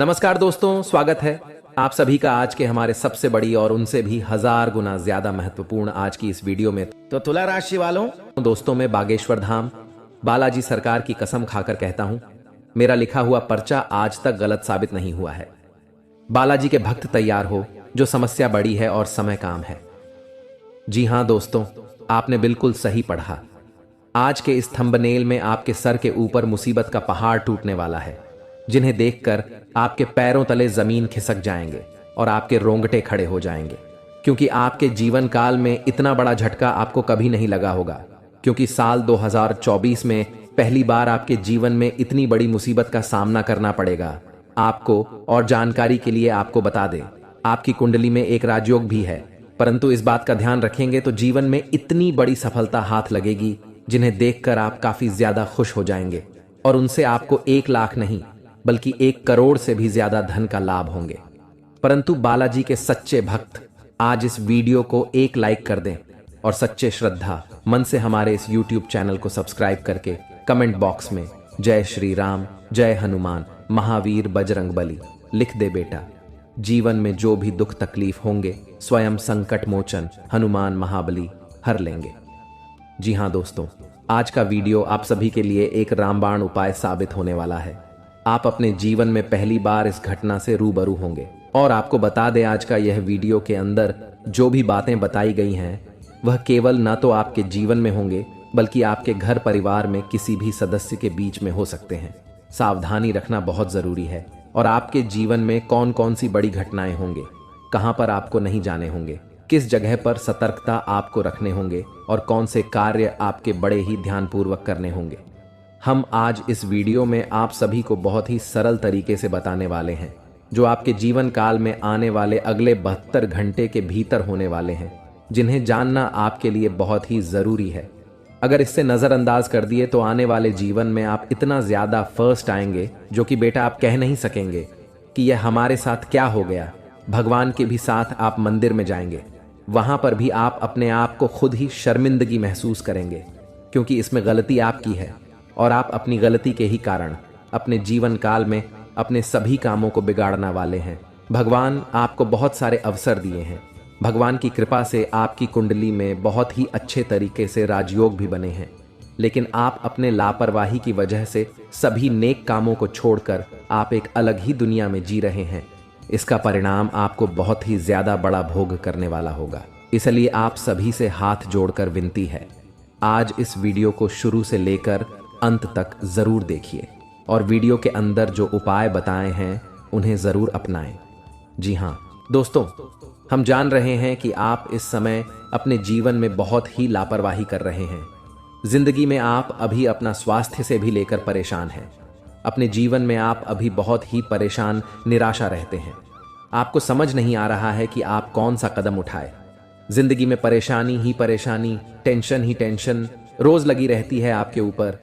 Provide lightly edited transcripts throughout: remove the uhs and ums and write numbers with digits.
नमस्कार दोस्तों, स्वागत है आप सभी का आज के हमारे सबसे बड़ी और उनसे भी 1000 गुना ज्यादा महत्वपूर्ण आज की इस वीडियो में। तो तुला राशि वालों, दोस्तों, मैं बागेश्वर धाम बालाजी सरकार की कसम खाकर कहता हूं, मेरा लिखा हुआ पर्चा आज तक गलत साबित नहीं हुआ है। बालाजी के भक्त तैयार हो, जो समस्या बड़ी है और समय काम है। जी हां दोस्तों, आपने बिल्कुल सही पढ़ा। आज के इस थंबनेल में आपके सर के ऊपर मुसीबत का पहाड़ टूटने वाला है, जिन्हें देखकर आपके पैरों तले जमीन खिसक जाएंगे और आपके रोंगटे खड़े हो जाएंगे, क्योंकि आपके जीवन काल में इतना बड़ा झटका आपको कभी नहीं लगा होगा। क्योंकि साल 2024 में पहली बार आपके जीवन में इतनी बड़ी मुसीबत का सामना करना पड़ेगा आपको। और जानकारी के लिए आपको बता दें, आपकी कुंडली में एक राजयोग भी है, परंतु इस बात का ध्यान रखेंगे तो जीवन में इतनी बड़ी सफलता हाथ लगेगी, जिन्हें देखकर आप काफी ज्यादा खुश हो जाएंगे और उनसे आपको 1 लाख नहीं बल्कि 1 करोड़ से भी ज्यादा धन का लाभ होंगे। परंतु बालाजी के सच्चे भक्त आज इस वीडियो को 1 लाइक कर दें और सच्चे श्रद्धा मन से हमारे इस YouTube चैनल को सब्सक्राइब करके कमेंट बॉक्स में जय श्री राम, जय हनुमान, महावीर, बजरंग बली लिख दे बेटा। जीवन में जो भी दुख तकलीफ होंगे, स्वयं संकट मोचन हनुमान महाबली हर लेंगे। जी हां दोस्तों, आज का वीडियो आप सभी के लिए एक रामबाण उपाय साबित होने वाला है। आप अपने जीवन में पहली बार इस घटना से रूबरू होंगे और आपको बता दें, आज का यह वीडियो के अंदर जो भी बातें बताई गई हैं वह केवल ना तो आपके जीवन में होंगे बल्कि आपके घर परिवार में किसी भी सदस्य के बीच में हो सकते हैं। सावधानी रखना बहुत जरूरी है। और आपके जीवन में कौन कौन सी बड़ी घटनाएं होंगे, कहां पर आपको नहीं जाने होंगे, किस जगह पर सतर्कता आपको रखने होंगे और कौन से कार्य आपके बड़े ही ध्यानपूर्वक करने होंगे, हम आज इस वीडियो में आप सभी को बहुत ही सरल तरीके से बताने वाले हैं, जो आपके जीवन काल में आने वाले अगले 72 घंटे के भीतर होने वाले हैं, जिन्हें जानना आपके लिए बहुत ही जरूरी है। अगर इससे नजरअंदाज कर दिए तो आने वाले जीवन में आप इतना ज्यादा फर्स्ट आएंगे, जो कि बेटा आप कह नहीं सकेंगे कि यह हमारे साथ क्या हो गया। भगवान के भी साथ आप मंदिर में जाएंगे, वहां पर भी आप अपने आप को खुद ही शर्मिंदगी महसूस करेंगे, क्योंकि इसमें गलती आपकी है और आप अपनी गलती के ही कारण अपने जीवन काल में अपने सभी कामों को बिगाड़ने वाले हैं। भगवान आपको बहुत सारे अवसर दिए हैं। भगवान की कृपा से आपकी कुंडली में बहुत ही अच्छे तरीके से राजयोग भी बने हैं, लेकिन आप अपने लापरवाही की वजह से सभी नेक कामों को छोड़कर आप एक अलग ही दुनिया में जी रहे हैं। इसका परिणाम आपको बहुत ही ज्यादा बड़ा भोग करने वाला होगा। इसलिए आप सभी से हाथ जोड़कर विनती है, आज इस वीडियो को शुरू से लेकर अंत तक जरूर देखिए और वीडियो के अंदर जो उपाय बताए हैं उन्हें जरूर अपनाएं। जी हां दोस्तों, हम जान रहे हैं कि आप इस समय अपने जीवन में बहुत ही लापरवाही कर रहे हैं। जिंदगी में आप अभी अपना स्वास्थ्य से भी लेकर परेशान हैं। अपने जीवन में आप अभी बहुत ही परेशान, निराशा रहते हैं। आपको समझ नहीं आ रहा है कि आप कौन सा कदम उठाए। जिंदगी में परेशानी ही परेशानी, टेंशन ही टेंशन रोज लगी रहती है आपके ऊपर।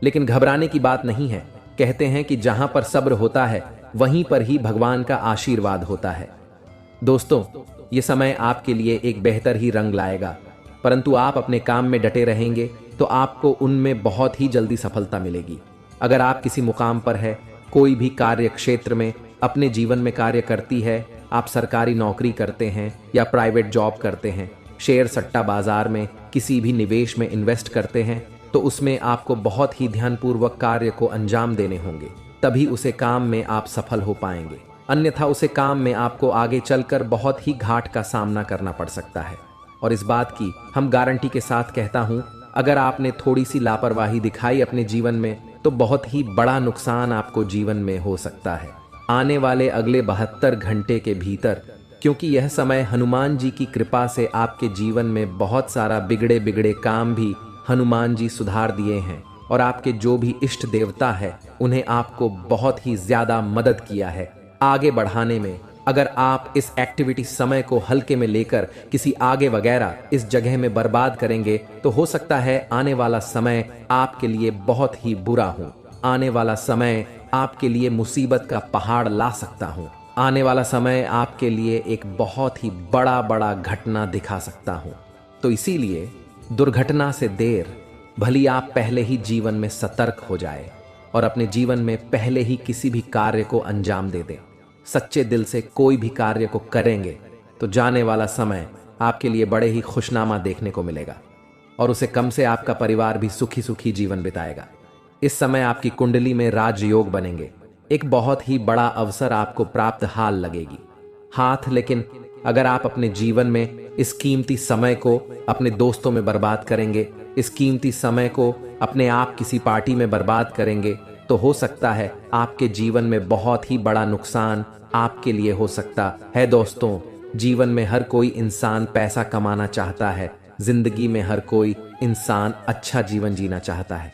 लेकिन घबराने की बात नहीं है। कहते हैं कि जहां पर सब्र होता है वहीं पर ही भगवान का आशीर्वाद होता है। दोस्तों, ये समय आपके लिए एक बेहतर ही रंग लाएगा, परंतु आप अपने काम में डटे रहेंगे तो आपको उनमें बहुत ही जल्दी सफलता मिलेगी। अगर आप किसी मुकाम पर है, कोई भी कार्य क्षेत्र में अपने जीवन में कार्य करती है, आप सरकारी नौकरी करते हैं या प्राइवेट जॉब करते हैं, शेयर सट्टा बाजार में किसी भी निवेश में इन्वेस्ट करते हैं, तो उसमें आपको बहुत ही ध्यानपूर्वक कार्य को अंजाम देने होंगे, तभी उसे काम में आप सफल हो पाएंगे। अन्यथा उसे काम में आपको आगे चलकर बहुत ही घाट का सामना करना पड़ सकता है। और इस बात की हम गारंटी के साथ कहता हूं, अगर आपने थोड़ी सी लापरवाही दिखाई अपने जीवन में तो बहुत ही बड़ा नुकसान आपको जीवन में हो सकता है आने वाले अगले 72 घंटे के भीतर। क्योंकि यह समय हनुमान जी की कृपा से आपके जीवन में बहुत सारा बिगड़े बिगड़े काम भी हनुमान जी सुधार दिए हैं और आपके जो भी इष्ट देवता है उन्हें आपको बहुत ही ज्यादा मदद किया है आगे बढ़ाने में। अगर आप इस एक्टिविटी समय को हल्के में लेकर किसी आगे वगैरह इस जगह में बर्बाद करेंगे तो हो सकता है आने वाला समय आपके लिए बहुत ही बुरा हो। आने वाला समय आपके लिए मुसीबत का पहाड़ ला सकता हूं। आने वाला समय आपके लिए एक बहुत ही बड़ा घटना दिखा सकता हूं। तो इसीलिए दुर्घटना से देर भली आप पहले ही जीवन में सतर्क हो जाए। और अपने जीवन में पहले ही किसी भी कार्य को अंजाम दे दें। सच्चे दिल से कोई भी कार्य को करेंगे तो जाने वाला समय आपके लिए बड़े ही खुशनामा देखने को मिलेगा और उसे कम से आपका परिवार भी सुखी सुखी जीवन बिताएगा। इस समय आपकी कुंडली में राजयोग बनेंगे। एक बहुत ही बड़ा अवसर आपको प्राप्त हाल लगेगी हाथ। लेकिन अगर आप अपने जीवन में इस कीमती समय को अपने दोस्तों में बर्बाद करेंगे, इस कीमती समय को अपने आप किसी पार्टी में बर्बाद करेंगे, तो हो सकता है आपके जीवन में बहुत ही बड़ा नुकसान आपके लिए हो सकता है। दोस्तों, जीवन में हर कोई इंसान पैसा कमाना चाहता है। जिंदगी में हर कोई इंसान अच्छा जीवन जीना चाहता है।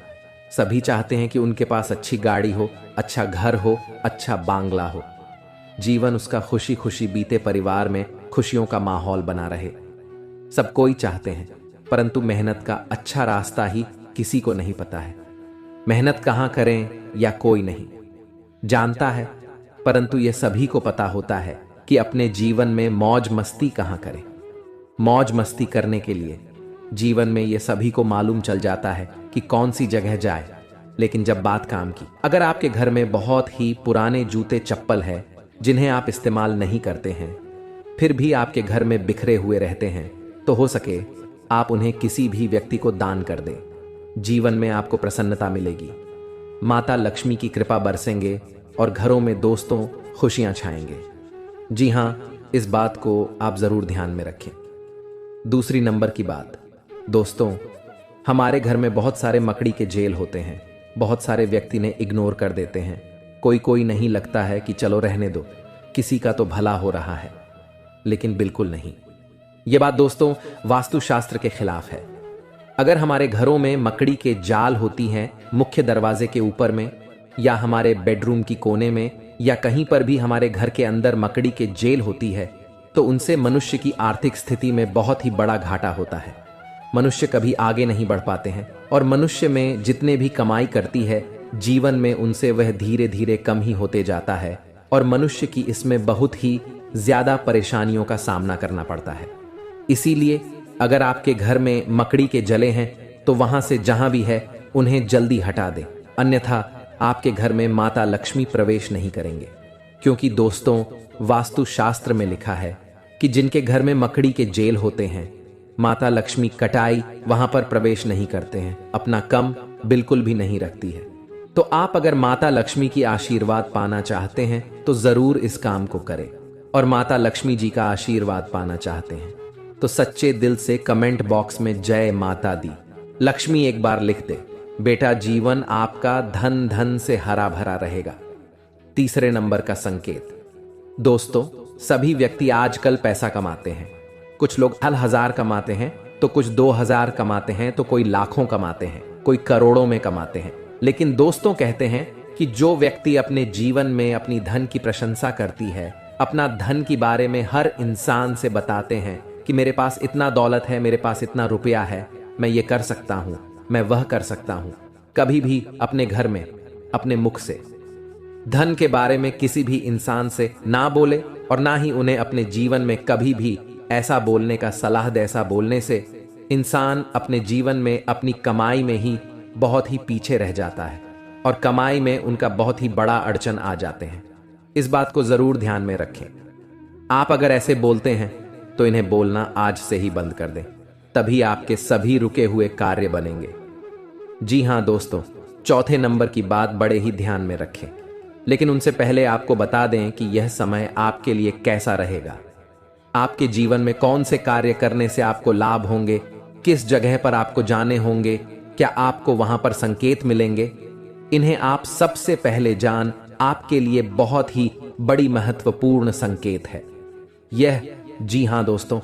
सभी चाहते हैं कि उनके पास अच्छी गाड़ी हो, अच्छा घर हो, अच्छा बांग्ला हो, जीवन उसका खुशी खुशी बीते, परिवार में खुशियों का माहौल बना रहे। सब कोई चाहते हैं, परंतु मेहनत का अच्छा रास्ता ही किसी को नहीं पता है। मेहनत कहाँ करें या कोई नहीं जानता है, परंतु यह सभी को पता होता है कि अपने जीवन में मौज मस्ती कहाँ करें। मौज मस्ती करने के लिए जीवन में यह सभी को मालूम चल जाता है कि कौन सी जगह जाए। लेकिन जब बात काम की, अगर आपके घर में बहुत ही पुराने जूते चप्पल है जिन्हें आप इस्तेमाल नहीं करते हैं, फिर भी आपके घर में बिखरे हुए रहते हैं, तो हो सके आप उन्हें किसी भी व्यक्ति को दान कर दें। जीवन में आपको प्रसन्नता मिलेगी, माता लक्ष्मी की कृपा बरसेंगे और घरों में दोस्तों खुशियां छाएंगे। जी हां, इस बात को आप जरूर ध्यान में रखें। दूसरी नंबर की बात, दोस्तों, हमारे घर में बहुत सारे मकड़ी के जेल होते हैं। बहुत सारे व्यक्ति ने इग्नोर कर देते हैं। कोई नहीं, लगता है कि चलो रहने दो, किसी का तो भला हो रहा है, लेकिन बिल्कुल नहीं। यह बात दोस्तों वास्तुशास्त्र के खिलाफ है। अगर हमारे घरों में मकड़ी के जाल होती हैं मुख्य दरवाजे के ऊपर में, या हमारे बेडरूम की कोने में, या कहीं पर भी हमारे घर के अंदर मकड़ी के जेल होती है, तो उनसे मनुष्य की आर्थिक स्थिति में बहुत ही बड़ा घाटा होता है। मनुष्य कभी आगे नहीं बढ़ पाते हैं और मनुष्य में जितने भी कमाई करती है, जीवन में उनसे वह धीरे धीरे कम ही होते जाता है और मनुष्य की इसमें बहुत ही ज्यादा परेशानियों का सामना करना पड़ता है। इसीलिए अगर आपके घर में मकड़ी के जले हैं तो वहां से जहां भी है उन्हें जल्दी हटा दें, अन्यथा आपके घर में माता लक्ष्मी प्रवेश नहीं करेंगे। क्योंकि दोस्तों, वास्तुशास्त्र में लिखा है कि जिनके घर में मकड़ी के जेल होते हैं, माता लक्ष्मी कटाई वहां पर प्रवेश नहीं करते हैं, अपना कम बिल्कुल भी नहीं रखती है। तो आप अगर माता लक्ष्मी की आशीर्वाद पाना चाहते हैं तो जरूर इस काम को करें। और माता लक्ष्मी जी का आशीर्वाद पाना चाहते हैं तो सच्चे दिल से कमेंट बॉक्स में जय माता दी लक्ष्मी एक बार लिख दे। बेटा, जीवन आपका धन धन से हरा भरा रहेगा। तीसरे नंबर का संकेत, दोस्तों, सभी व्यक्ति आजकल पैसा कमाते हैं। कुछ लोग 1000 कमाते हैं तो कुछ 2000 कमाते हैं, तो कोई लाखों कमाते हैं, कोई करोड़ों में कमाते हैं। लेकिन दोस्तों कहते हैं कि जो व्यक्ति अपने जीवन में अपनी धन की प्रशंसा करती है, अपना धन के बारे में हर इंसान से बताते हैं कि मेरे पास इतना दौलत है, मेरे पास इतना रुपया है, मैं ये कर सकता हूं, मैं वह कर सकता हूं, कभी भी अपने घर में अपने मुख से धन के बारे में किसी भी इंसान से ना बोले और ना ही उन्हें अपने जीवन में कभी भी ऐसा बोलने का सलाह दे। ऐसा बोलने से इंसान अपने जीवन में अपनी कमाई में ही बहुत ही पीछे रह जाता है और कमाई में उनका बहुत ही बड़ा अड़चन आ जाते हैं। इस बात को जरूर ध्यान में रखें। आप अगर ऐसे बोलते हैं तो इन्हें बोलना आज से ही बंद कर दें, तभी आपके सभी रुके हुए कार्य बनेंगे। जी हां दोस्तों, चौथे नंबर की बात बड़े ही ध्यान में रखें, लेकिन उनसे पहले आपको बता दें कि यह समय आपके लिए कैसा रहेगा। आपके जीवन में कौन से कार्य करने से आपको लाभ होंगे, किस जगह पर आपको जाने होंगे, क्या आपको वहां पर संकेत मिलेंगे, इन्हें आप सबसे पहले जान आपके लिए बहुत ही बड़ी महत्वपूर्ण संकेत है यह। जी हां दोस्तों,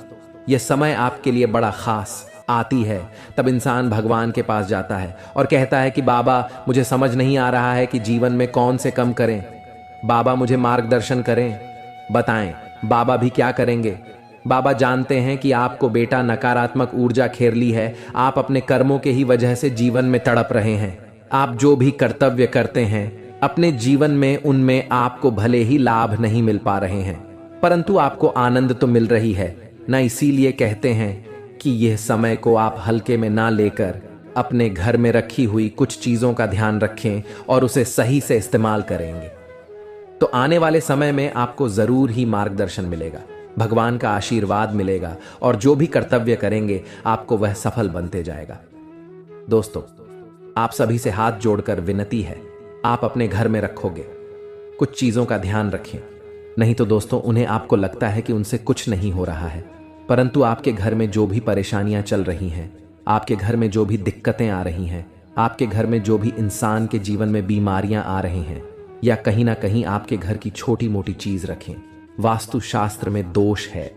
यह समय आपके लिए बड़ा खास आती है। तब इंसान भगवान के पास जाता है और कहता है कि बाबा, मुझे समझ नहीं आ रहा है कि जीवन में कौन से कम करें, बाबा मुझे मार्गदर्शन करें, बताएं। बाबा भी क्या करेंगे? बाबा जानते हैं कि आपको बेटा नकारात्मक ऊर्जा घेर ली है, आप अपने कर्मों के ही वजह से जीवन में तड़प रहे हैं। आप जो भी कर्तव्य करते हैं अपने जीवन में, उनमें आपको भले ही लाभ नहीं मिल पा रहे हैं, परंतु आपको आनंद तो मिल रही है ना। इसीलिए कहते हैं कि यह समय को आप हल्के में ना लेकर अपने घर में रखी हुई कुछ चीजों का ध्यान रखें और उसे सही से इस्तेमाल करेंगे तो आने वाले समय में आपको जरूर ही मार्गदर्शन मिलेगा, भगवान का आशीर्वाद मिलेगा और जो भी कर्तव्य करेंगे आपको वह सफल बनते जाएगा। दोस्तों, आप सभी से हाथ जोड़कर विनती है, आप अपने घर में रखोगे कुछ चीजों का ध्यान रखें। नहीं तो दोस्तों, उन्हें आपको लगता है कि उनसे कुछ नहीं हो रहा है, परंतु आपके घर में जो भी परेशानियां चल रही हैं, आपके घर में जो भी दिक्कतें आ रही हैं, आपके घर में जो भी इंसान के जीवन में बीमारियां आ रही हैं, या कहीं ना कहीं आपके घर की छोटी मोटी चीज रखें, वास्तुशास्त्र में दोष है।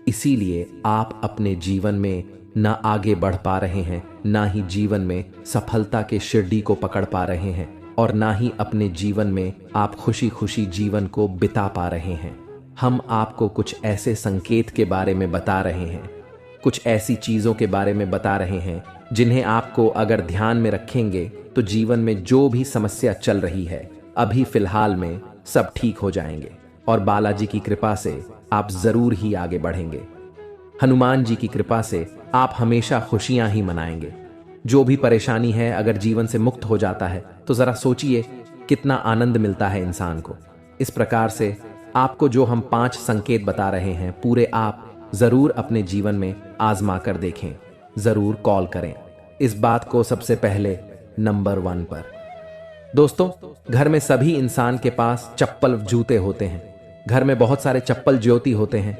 इसीलिए आप अपने जीवन में ना आगे बढ़ पा रहे हैं, ना ही जीवन में सफलता के शिरडी को पकड़ पा रहे हैं, और ना ही अपने जीवन में आप खुशी खुशी जीवन को बिता पा रहे हैं। हम आपको कुछ ऐसे संकेत के बारे में बता रहे हैं, कुछ ऐसी चीजों के बारे में बता रहे हैं जिन्हें आपको अगर ध्यान में रखेंगे तो जीवन में जो भी समस्या चल रही है अभी फिलहाल में सब ठीक हो जाएंगे और बालाजी की कृपा से आप जरूर ही आगे बढ़ेंगे। हनुमान जी की कृपा से आप हमेशा खुशियां ही मनाएंगे। जो भी परेशानी है अगर जीवन से मुक्त हो जाता है तो जरा सोचिए कितना आनंद मिलता है इंसान को। इस प्रकार से आपको जो हम 5 संकेत बता रहे हैं पूरे आप जरूर अपने जीवन में आजमा कर देखें, जरूर कॉल करें इस बात को सबसे पहले नंबर 1 पर। दोस्तों, घर में सभी इंसान के पास चप्पल जूते होते हैं, घर में बहुत सारे चप्पल ज्योति होते हैं।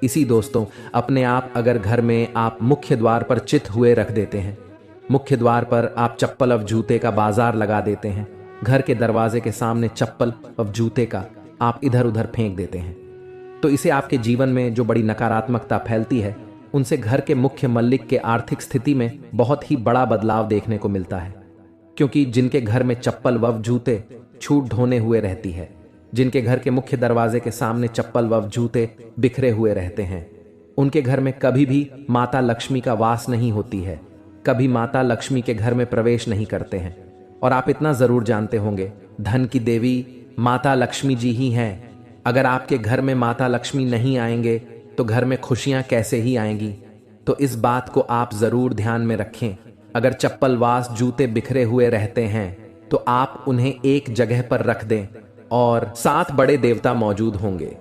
इसी दोस्तों, अपने आप अगर घर में आप मुख्य द्वार पर चित हुए रख देते हैं, मुख्य द्वार पर आप चप्पल और जूते का बाजार लगा देते हैं, घर के दरवाजे के सामने चप्पल और जूते का आप इधर उधर फेंक देते हैं, तो इसे आपके जीवन में जो बड़ी नकारात्मकता फैलती है उनसे घर के मुख्य मल्लिक के आर्थिक स्थिति में बहुत ही बड़ा बदलाव देखने को मिलता है। क्योंकि जिनके घर में चप्पल व जूते छूट ढोने हुए रहती है, जिनके घर के मुख्य दरवाजे के सामने चप्पल व जूते बिखरे हुए रहते हैं, उनके घर में कभी भी माता लक्ष्मी का वास नहीं होती है, कभी माता लक्ष्मी के घर में प्रवेश नहीं करते हैं। और आप इतना जरूर जानते होंगे, धन की देवी माता लक्ष्मी जी ही हैं। अगर आपके घर में माता लक्ष्मी नहीं आएंगे तो घर में खुशियां कैसे ही आएंगी। तो इस बात को आप जरूर ध्यान में रखें। अगर चप्पल वास जूते बिखरे हुए रहते हैं तो आप उन्हें एक जगह पर रख दें और 7 बड़े देवता मौजूद होंगे।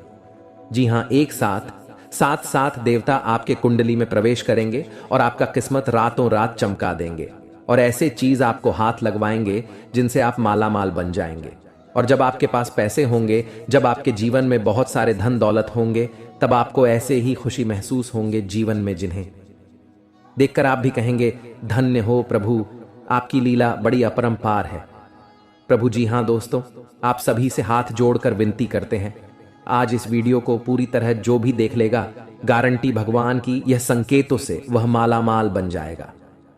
जी हां, एक साथ 7 देवता आपके कुंडली में प्रवेश करेंगे और आपका किस्मत रातों रात चमका देंगे और ऐसे चीज आपको हाथ लगवाएंगे जिनसे आप माला माल बन जाएंगे। और जब आपके पास पैसे होंगे, जब आपके जीवन में बहुत सारे धन दौलत होंगे, तब आपको ऐसे ही खुशी महसूस होंगे जीवन में जिन्हें देखकर आप भी कहेंगे, धन्य हो प्रभु, आपकी लीला बड़ी अपरंपार है। प्रभु जी हां दोस्तों, आप सभी से हाथ जोड़कर विनती करते हैं, आज इस वीडियो को पूरी तरह जो भी देख लेगा, गारंटी भगवान की यह संकेतों से वह माला माल बन जाएगा।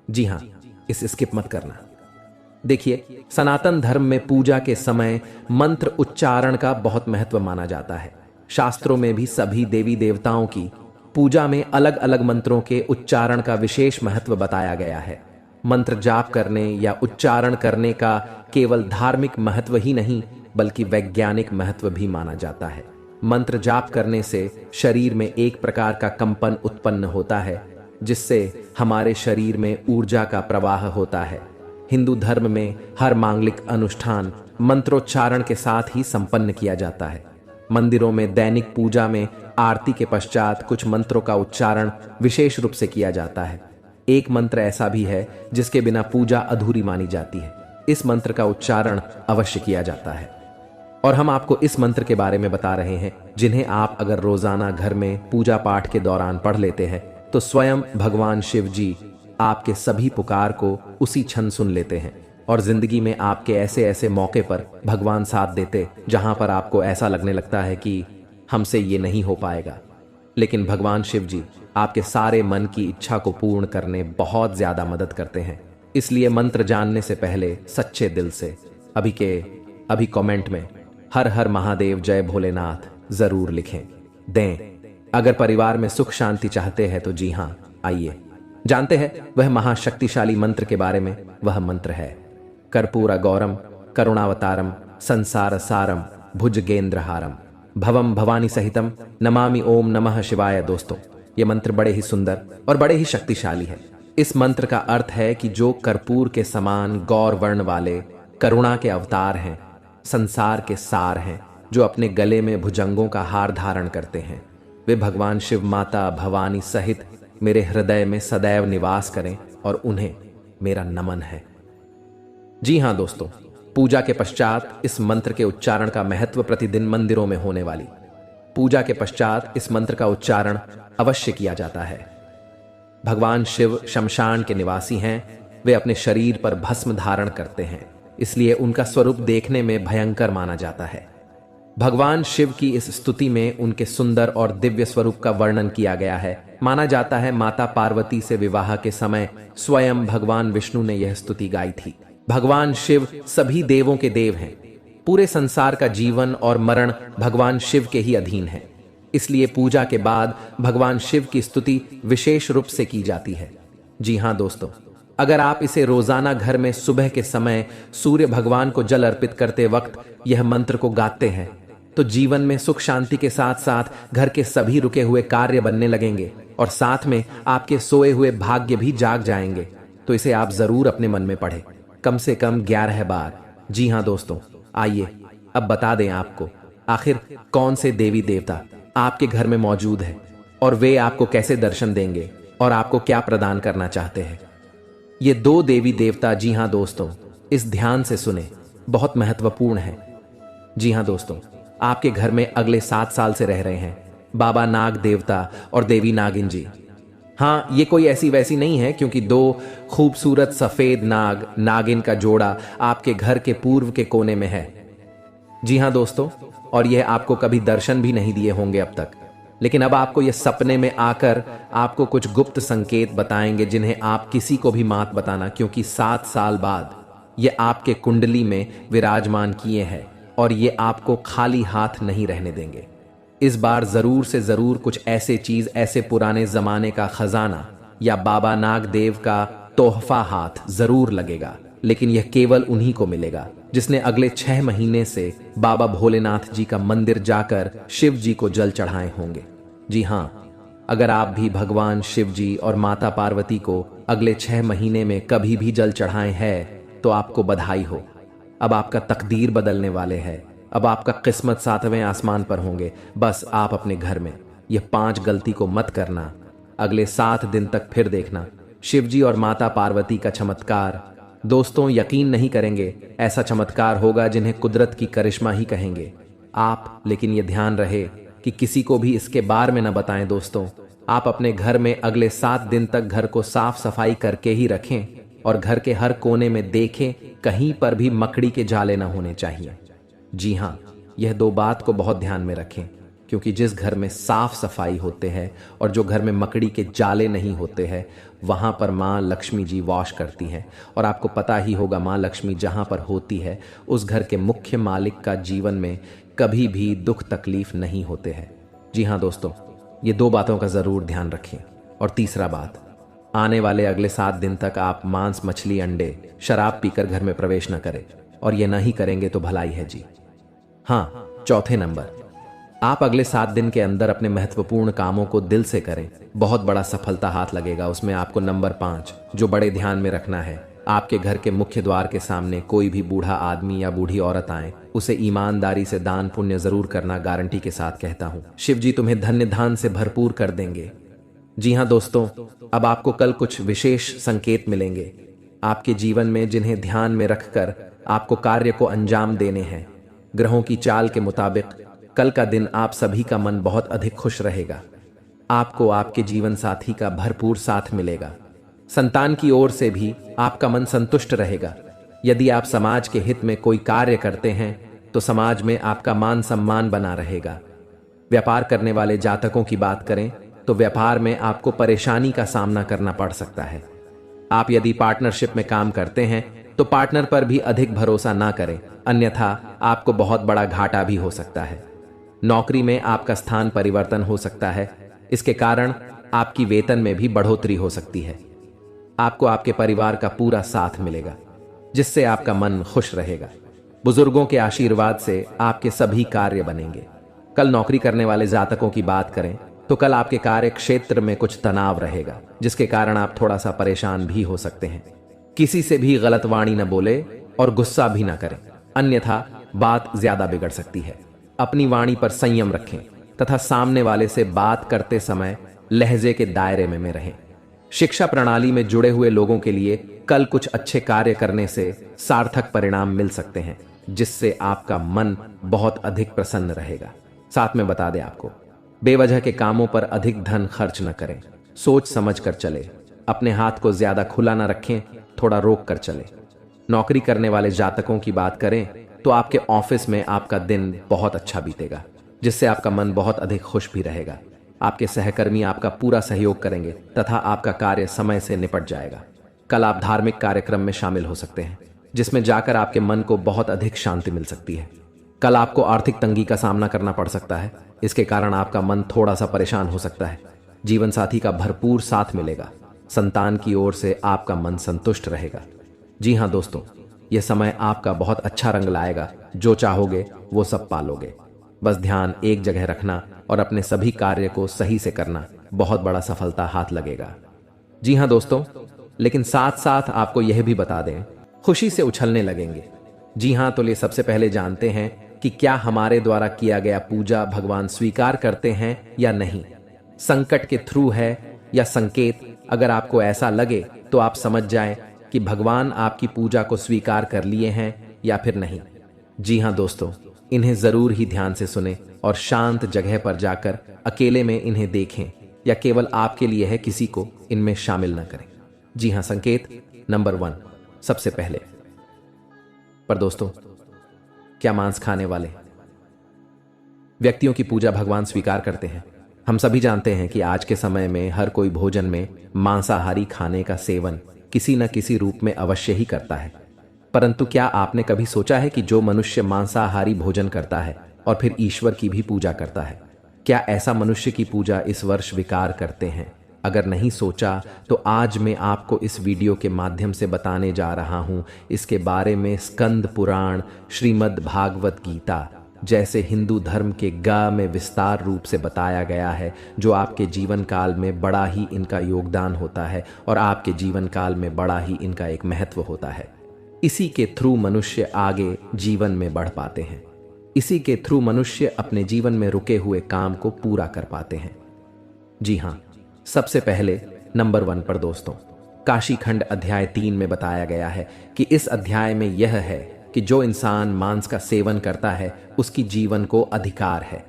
जी हां, इसे स्किप मत करना। देखिए, सनातन धर्म में पूजा के समय मंत्र उच्चारण का बहुत महत्व माना जाता है। शास्त्रों में भी सभी देवी देवताओं की पूजा में अलग अलग मंत्रों के उच्चारण का विशेष महत्व बताया गया है। मंत्र जाप करने या उच्चारण करने का केवल धार्मिक महत्व ही नहीं बल्कि वैज्ञानिक महत्व भी माना जाता है। मंत्र जाप करने से शरीर में एक प्रकार का कंपन उत्पन्न होता है जिससे हमारे शरीर में ऊर्जा का प्रवाह होता है। हिंदू धर्म में हर मांगलिक अनुष्ठान मंत्रोच्चारण के साथ ही संपन्न किया जाता है। मंदिरों में दैनिक पूजा में आरती के पश्चात कुछ मंत्रों का उच्चारण विशेष रूप से किया जाता है। एक मंत्र ऐसा भी है जिसके बिना पूजा अधूरी मानी जाती है। इस मंत्र का उच्चारण अवश्य किया जाता है और हम आपको इस मंत्र के बारे में बता रहे हैं जिन्हें आप अगर रोजाना घर में पूजा पाठ के दौरान पढ़ लेते हैं तो स्वयं भगवान शिव जी आपके सभी पुकार को उसी क्षण सुन लेते हैं और जिंदगी में आपके ऐसे ऐसे मौके पर भगवान साथ देते जहां पर आपको ऐसा लगने लगता है कि हमसे ये नहीं हो पाएगा, लेकिन भगवान शिव जी आपके सारे मन की इच्छा को पूर्ण करने बहुत ज्यादा मदद करते हैं। इसलिए मंत्र जानने से पहले सच्चे दिल से अभी कमेंट में हर हर महादेव जय भोलेनाथ जरूर लिखें दें। अगर परिवार में सुख शांति चाहते हैं तो जी हां, आइए जानते हैं वह महाशक्तिशाली मंत्र के बारे में। वह मंत्र है कर्पूर गौरम करुणावतारम संसार सारम भुजगेंद्रहारम भवम भवानी सहितम नमामि ओम नमः शिवाय। दोस्तों, ये मंत्र बड़े ही सुंदर और बड़े ही शक्तिशाली है। इस मंत्र का अर्थ है कि जो कर्पूर के समान गौर वर्ण वाले करुणा के अवतार हैं, संसार के सार हैं, जो अपने गले में भुजंगों का हार धारण करते हैं, वे भगवान शिव माता भवानी सहित मेरे हृदय में सदैव निवास करें और उन्हें मेरा नमन है। जी हां दोस्तों, पूजा के पश्चात इस मंत्र के उच्चारण का महत्व प्रतिदिन मंदिरों में होने वाली पूजा के पश्चात इस मंत्र का उच्चारण अवश्य किया जाता है। भगवान शिव शमशान के निवासी हैं, वे अपने शरीर पर भस्म धारण करते हैं, इसलिए उनका स्वरूप देखने में भयंकर माना जाता है। भगवान शिव की इस स्तुति में उनके सुंदर और दिव्य स्वरूप का वर्णन किया गया है। माना जाता है माता पार्वती से विवाह के समय स्वयं भगवान विष्णु ने यह स्तुति गाई थी। भगवान शिव सभी देवों के देव हैं। पूरे संसार का जीवन और मरण भगवान शिव के ही अधीन है, इसलिए पूजा के बाद भगवान शिव की स्तुति विशेष रूप से की जाती है। जी हां दोस्तों, अगर आप इसे रोजाना घर में सुबह के समय सूर्य भगवान को जल अर्पित करते वक्त यह मंत्र को गाते हैं तो जीवन में सुख शांति के साथ साथ घर के सभी रुके हुए कार्य बनने लगेंगे और साथ में आपके सोए हुए भाग्य भी जाग जाएंगे। तो इसे आप जरूर अपने मन में पढ़ें, कम से कम 11 बार। जी हां दोस्तों, आइए अब बता दें आपको आखिर कौन से देवी देवता आपके घर में मौजूद है और वे आपको कैसे दर्शन देंगे और आपको क्या प्रदान करना चाहते हैं। ये 2 देवी देवता, जी हां दोस्तों, इस ध्यान से सुने, बहुत महत्वपूर्ण है। जी हां दोस्तों, आपके घर में अगले 7 साल से रह रहे हैं बाबा नाग देवता और देवी नागिन जी। हाँ, ये कोई ऐसी वैसी नहीं है, क्योंकि 2 खूबसूरत सफेद नाग नागिन का जोड़ा आपके घर के पूर्व के कोने में है। जी हां दोस्तों, और यह आपको कभी दर्शन भी नहीं दिए होंगे अब तक, लेकिन अब आपको यह सपने में आकर आपको कुछ गुप्त संकेत बताएंगे जिन्हें आप किसी को भी मत बताना, क्योंकि 7 साल बाद ये आपके कुंडली में विराजमान किए हैं और ये आपको खाली हाथ नहीं रहने देंगे। इस बार जरूर से जरूर कुछ ऐसे चीज, ऐसे पुराने जमाने का खजाना या बाबा नाग देव का तोहफा हाथ जरूर लगेगा, लेकिन यह केवल उन्हीं को मिलेगा जिसने अगले 6 महीने से बाबा भोलेनाथ जी का मंदिर जाकर शिव जी को जल चढ़ाए होंगे। जी हां, अगर आप भी भगवान शिव जी और माता पार्वती को अगले 6 महीने में कभी भी जल चढ़ाए हैं तो आपको बधाई हो। अब आपका तकदीर बदलने वाले हैं, अब आपका किस्मत 7वें आसमान पर होंगे। बस आप अपने घर में यह 5 गलती को मत करना। अगले 7 दिन तक फिर देखना शिवजी और माता पार्वती का चमत्कार। दोस्तों, यकीन नहीं करेंगे, ऐसा चमत्कार होगा जिन्हें कुदरत की करिश्मा ही कहेंगे आप। लेकिन यह ध्यान रहे कि किसी को भी इसके बारे में न बताएं। दोस्तों, आप अपने घर में अगले 7 दिन तक घर को साफ सफाई करके ही रखें और घर के हर कोने में देखें, कहीं पर भी मकड़ी के जाले न होने चाहिए। जी हां, यह 2 बात को बहुत ध्यान में रखें, क्योंकि जिस घर में साफ सफाई होते हैं और जो घर में मकड़ी के जाले नहीं होते हैं, वहां पर माँ लक्ष्मी जी वास करती हैं। और आपको पता ही होगा, माँ लक्ष्मी जहां पर होती है उस घर के मुख्य मालिक का जीवन में कभी भी दुख तकलीफ नहीं होते हैं। जी हां दोस्तों, ये 2 बातों का जरूर ध्यान रखें। और तीसरा बात, आने वाले अगले 7 दिन तक आप मांस, मछली, अंडे, शराब पीकर घर में प्रवेश न करें, और ये नहीं करेंगे तो भलाई है जी। हाँ, चौथे नंबर, आप अगले 7 दिन के अंदर अपने महत्वपूर्ण कामों को दिल से करें, बहुत बड़ा सफलता हाथ लगेगा। उसमें आपको नंबर 5 जो बड़े ध्यान में रखना है, आपके घर के मुख्य द्वार के सामने कोई भी बूढ़ा आदमी या बूढ़ी औरत आए, उसे ईमानदारी से दान पुण्य जरूर करना, गारंटी के साथ कहता हूं। शिव जी तुम्हें धन्य धान से भरपूर कर देंगे। जी हां दोस्तों, अब आपको कल कुछ विशेष संकेत मिलेंगे आपके जीवन में, जिन्हें ध्यान में रखकर आपको कार्य को अंजाम देने हैं। ग्रहों की चाल के मुताबिक कल का दिन आप सभी का मन बहुत अधिक खुश रहेगा। आपको आपके जीवन साथी का भरपूर साथ मिलेगा। संतान की ओर से भी आपका मन संतुष्ट रहेगा। यदि आप समाज के हित में कोई कार्य करते हैं तो समाज में आपका मान सम्मान बना रहेगा। व्यापार करने वाले जातकों की बात करें तो व्यापार में आपको परेशानी का सामना करना पड़ सकता है। आप यदि पार्टनरशिप में काम करते हैं तो पार्टनर पर भी अधिक भरोसा ना करें, अन्यथा आपको बहुत बड़ा घाटा भी हो सकता है। नौकरी में आपका स्थान परिवर्तन हो सकता है, इसके कारण आपकी वेतन में भी बढ़ोतरी हो सकती है। आपको आपके परिवार का पूरा साथ मिलेगा, जिससे आपका मन खुश रहेगा। बुजुर्गों के आशीर्वाद से आपके सभी कार्य बनेंगे। कल नौकरी करने वाले जातकों की बात करें तो कल आपके कार्य क्षेत्र में कुछ तनाव रहेगा, जिसके कारण आप थोड़ा सा परेशान भी हो सकते हैं। किसी से भी गलत वाणी न बोले और गुस्सा भी न करें, अन्यथा बात ज्यादा बिगड़ सकती है। अपनी वाणी पर संयम रखें तथा सामने वाले से बात करते समय लहजे के दायरे में रहें। शिक्षा प्रणाली में जुड़े हुए लोगों के लिए कल कुछ अच्छे कार्य करने से सार्थक परिणाम मिल सकते हैं, जिससे आपका मन बहुत अधिक प्रसन्न रहेगा। साथ में बता दें आपको, बेवजह के कामों पर अधिक धन खर्च न करें, सोच समझ कर चले। अपने हाथ को ज्यादा खुला न रखें, थोड़ा रोक कर चले। नौकरी करने वाले जातकों की बात करें तो आपके ऑफिस में आपका दिन बहुत अच्छा बीतेगा, जिससे आपका मन बहुत अधिक खुश भी रहेगा। आपके सहकर्मी आपका पूरा सहयोग करेंगे तथा आपका कार्य समय से निपट जाएगा। कल आप धार्मिक कार्यक्रम में शामिल हो सकते हैं, जिसमें जाकर आपके मन को बहुत अधिक शांति मिल सकती है। कल आपको आर्थिक तंगी का सामना करना पड़ सकता है, इसके कारण आपका मन थोड़ा सा परेशान हो सकता है। जीवन साथी का भरपूर साथ मिलेगा, संतान की ओर से आपका मन संतुष्ट रहेगा। जी हाँ दोस्तों, यह समय आपका बहुत अच्छा रंग लाएगा। जो चाहोगे वो सब पालोगे। बस ध्यान एक जगह रखना और अपने सभी कार्य को सही से करना, बहुत बड़ा सफलता हाथ लगेगा। जी हाँ दोस्तों, लेकिन साथ साथ आपको यह भी बता दें, खुशी से उछलने लगेंगे। जी हाँ, तो ये सबसे पहले जानते हैं कि क्या हमारे द्वारा किया गया पूजा भगवान स्वीकार करते हैं या नहीं। संकट के थ्रू है या संकेत, अगर आपको ऐसा लगे तो आप समझ जाएं कि भगवान आपकी पूजा को स्वीकार कर लिए हैं या फिर नहीं। जी हाँ दोस्तों, इन्हें जरूर ही ध्यान से सुने और शांत जगह पर जाकर अकेले में इन्हें देखें, या केवल आपके लिए है, किसी को इनमें शामिल न करें। जी हाँ, संकेत नंबर 1, सबसे पहले पर दोस्तों, क्या मांस खाने वाले व्यक्तियों की पूजा भगवान स्वीकार करते हैं? हम सभी जानते हैं कि आज के समय में हर कोई भोजन में मांसाहारी खाने का सेवन किसी न किसी रूप में अवश्य ही करता है। परंतु क्या आपने कभी सोचा है कि जो मनुष्य मांसाहारी भोजन करता है और फिर ईश्वर की भी पूजा करता है, क्या ऐसा मनुष्य की पूजा इस वर्ष विकार करते हैं? अगर नहीं सोचा तो आज मैं आपको इस वीडियो के माध्यम से बताने जा रहा हूं इसके बारे में। स्कंद पुराण, श्रीमद् भागवत गीता जैसे हिंदू धर्म के गा में विस्तार रूप से बताया गया है, जो आपके जीवन काल में बड़ा ही इनका योगदान होता है और आपके जीवन काल में बड़ा ही इनका एक महत्व होता है। इसी के थ्रू मनुष्य आगे जीवन में बढ़ पाते हैं। इसी के थ्रू मनुष्य अपने जीवन में रुके हुए काम को पूरा कर पाते हैं। जी हाँ, सबसे पहले नंबर 1 पर दोस्तों, काशी खंड अध्याय 3 में बताया गया है कि इस अध्याय में यह है कि जो इंसान मांस का सेवन करता है उसकी जीवन को अधिकार है।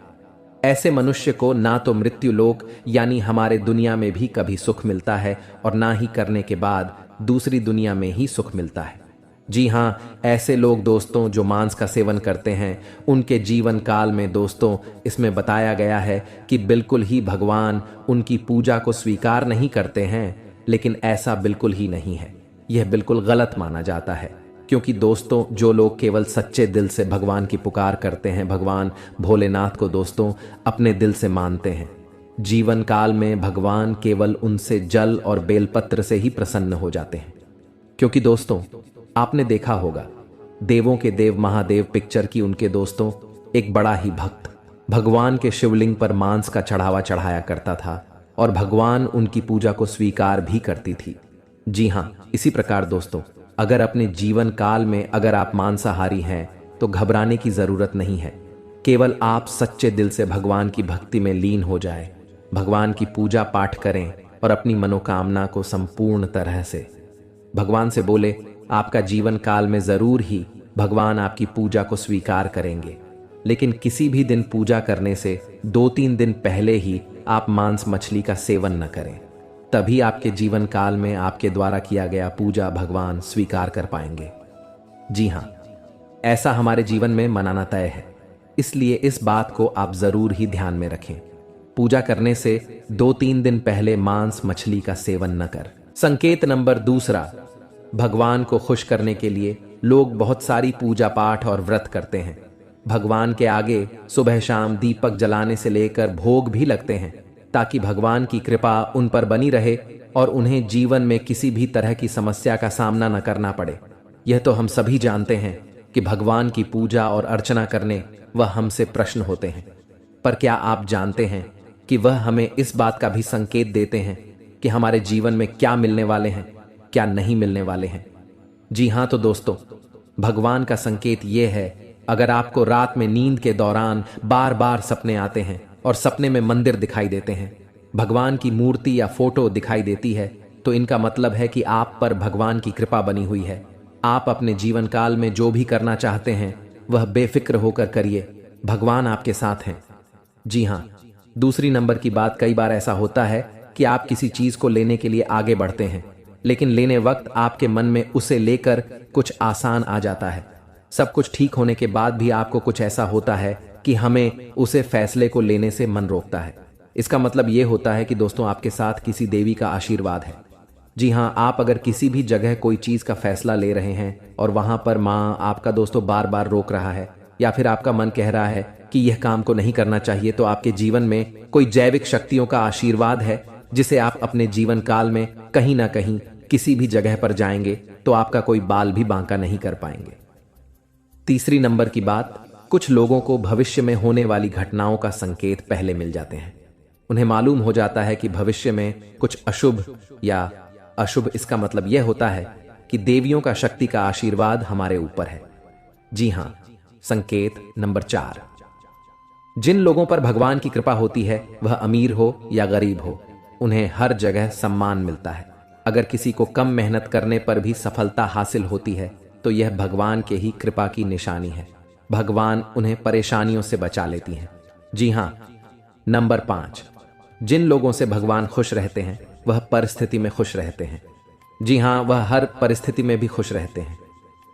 ऐसे मनुष्य को ना तो मृत्यु लोक यानी हमारे दुनिया में भी कभी सुख मिलता है और ना ही करने के बाद दूसरी दुनिया में ही सुख मिलता है। जी हाँ, ऐसे लोग दोस्तों जो मांस का सेवन करते हैं, उनके जीवन काल में दोस्तों इसमें बताया गया है कि बिल्कुल ही भगवान उनकी पूजा को स्वीकार नहीं करते हैं। लेकिन ऐसा बिल्कुल ही नहीं है, यह बिल्कुल गलत माना जाता है। क्योंकि दोस्तों जो लोग केवल सच्चे दिल से भगवान की पुकार करते हैं, भगवान भोलेनाथ को दोस्तों अपने दिल से मानते हैं, जीवन काल में भगवान केवल उनसे जल और बेलपत्र से ही प्रसन्न हो जाते हैं। क्योंकि दोस्तों आपने देखा होगा, देवों के देव महादेव पिक्चर की उनके दोस्तों एक बड़ा ही भक्त भगवान के शिवलिंग पर मांस का चढ़ावा चढ़ाया करता था और भगवान उनकी पूजा को स्वीकार भी करती थी। जी हाँ, इसी प्रकार दोस्तों अगर अपने जीवन काल में अगर आप मांसाहारी हैं तो घबराने की जरूरत नहीं है। केवल आप सच्चे दिल से भगवान की भक्ति में लीन हो जाए, भगवान की पूजा पाठ करें और अपनी मनोकामना को संपूर्ण तरह से भगवान से बोले, आपका जीवन काल में जरूर ही भगवान आपकी पूजा को स्वीकार करेंगे। लेकिन किसी भी दिन पूजा करने से 2-3 दिन पहले ही आप मांस मछली का सेवन न करें, तभी आपके जीवन काल में आपके द्वारा किया गया पूजा भगवान स्वीकार कर पाएंगे। जी हाँ, ऐसा हमारे जीवन में मनाना तय है, इसलिए इस बात को आप जरूर ही ध्यान में रखें। पूजा करने से 2-3 दिन पहले मांस मछली का सेवन न कर। संकेत नंबर 2, भगवान को खुश करने के लिए लोग बहुत सारी पूजा पाठ और व्रत करते हैं। भगवान के आगे सुबह शाम दीपक जलाने से लेकर भोग भी लगते हैं, ताकि भगवान की कृपा उन पर बनी रहे और उन्हें जीवन में किसी भी तरह की समस्या का सामना न करना पड़े। यह तो हम सभी जानते हैं कि भगवान की पूजा और अर्चना करने वह हमसे प्रश्न होते हैं, पर क्या आप जानते हैं कि वह हमें इस बात का भी संकेत देते हैं कि हमारे जीवन में क्या मिलने वाले हैं, क्या नहीं मिलने वाले हैं। जी हाँ, तो दोस्तों, भगवान का संकेत यह है, अगर आपको रात में नींद के दौरान बार बार सपने आते हैं और सपने में मंदिर दिखाई देते हैं, भगवान की मूर्ति या फोटो दिखाई देती है, तो इनका मतलब है कि आप पर भगवान की कृपा बनी हुई है। आप अपने जीवन काल में जो भी करना चाहते हैं वह बेफिक्र होकर करिए, भगवान आपके साथ हैं। जी हाँ, दूसरी नंबर की बात, कई बार ऐसा होता है कि आप किसी चीज को लेने के लिए आगे बढ़ते हैं, लेकिन लेने वक्त आपके मन में उसे लेकर कुछ आसान आ जाता है। सब कुछ ठीक होने के बाद भी आपको कुछ ऐसा होता है कि हमें उसे फैसले को लेने से मन रोकता है। इसका मतलब यह होता है कि दोस्तों, आपके साथ किसी देवी का आशीर्वाद है। जी हाँ, आप अगर किसी भी जगह कोई चीज का फैसला ले रहे हैं और वहां पर माँ आपका दोस्तों बार बार रोक रहा है, या फिर आपका मन कह रहा है कि यह काम को नहीं करना चाहिए, तो आपके जीवन में कोई जैविक शक्तियों का आशीर्वाद है, जिसे आप अपने जीवन काल में कहीं ना कहीं किसी भी जगह पर जाएंगे तो आपका कोई बाल भी बांका नहीं कर पाएंगे। तीसरी नंबर की बात, कुछ लोगों को भविष्य में होने वाली घटनाओं का संकेत पहले मिल जाते हैं। उन्हें मालूम हो जाता है कि भविष्य में कुछ अशुभ या अशुभ, इसका मतलब यह होता है कि देवियों का शक्ति का आशीर्वाद हमारे ऊपर है। जी हां, संकेत नंबर 4, जिन लोगों पर भगवान की कृपा होती है, वह अमीर हो या गरीब हो, उन्हें हर जगह सम्मान मिलता है। अगर किसी को कम मेहनत करने पर भी सफलता हासिल होती है तो यह भगवान के ही कृपा की निशानी है। भगवान उन्हें परेशानियों से बचा लेती हैं। जी हां, नंबर 5, जिन लोगों से भगवान खुश रहते हैं वह परिस्थिति में खुश रहते हैं। जी हां, वह हर परिस्थिति में भी खुश रहते हैं।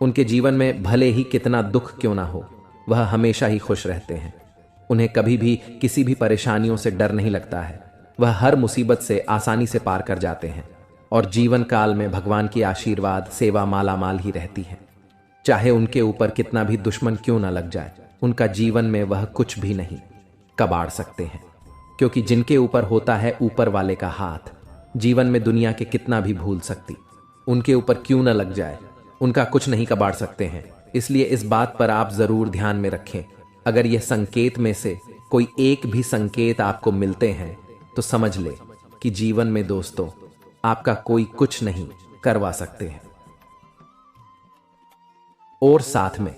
उनके जीवन में भले ही कितना दुख क्यों ना हो, वह हमेशा ही खुश रहते हैं। उन्हें कभी भी किसी भी परेशानियों से डर नहीं लगता है। वह हर मुसीबत से आसानी से पार कर जाते हैं और जीवन काल में भगवान की आशीर्वाद सेवा मालामाल ही रहती है। चाहे उनके ऊपर कितना भी दुश्मन क्यों ना लग जाए, उनका जीवन में वह कुछ भी नहीं कबाड़ सकते हैं, क्योंकि जिनके ऊपर होता है ऊपर वाले का हाथ, जीवन में दुनिया के कितना भी भूल सकती, उनके ऊपर क्यों ना लग जाए, उनका कुछ नहीं कबाड़ सकते हैं। इसलिए इस बात पर आप जरूर ध्यान में रखें। अगर यह संकेत में से कोई एक भी संकेत आपको मिलते हैं तो समझ ले कि जीवन में दोस्तों आपका कोई कुछ नहीं करवा सकते हैं। और साथ में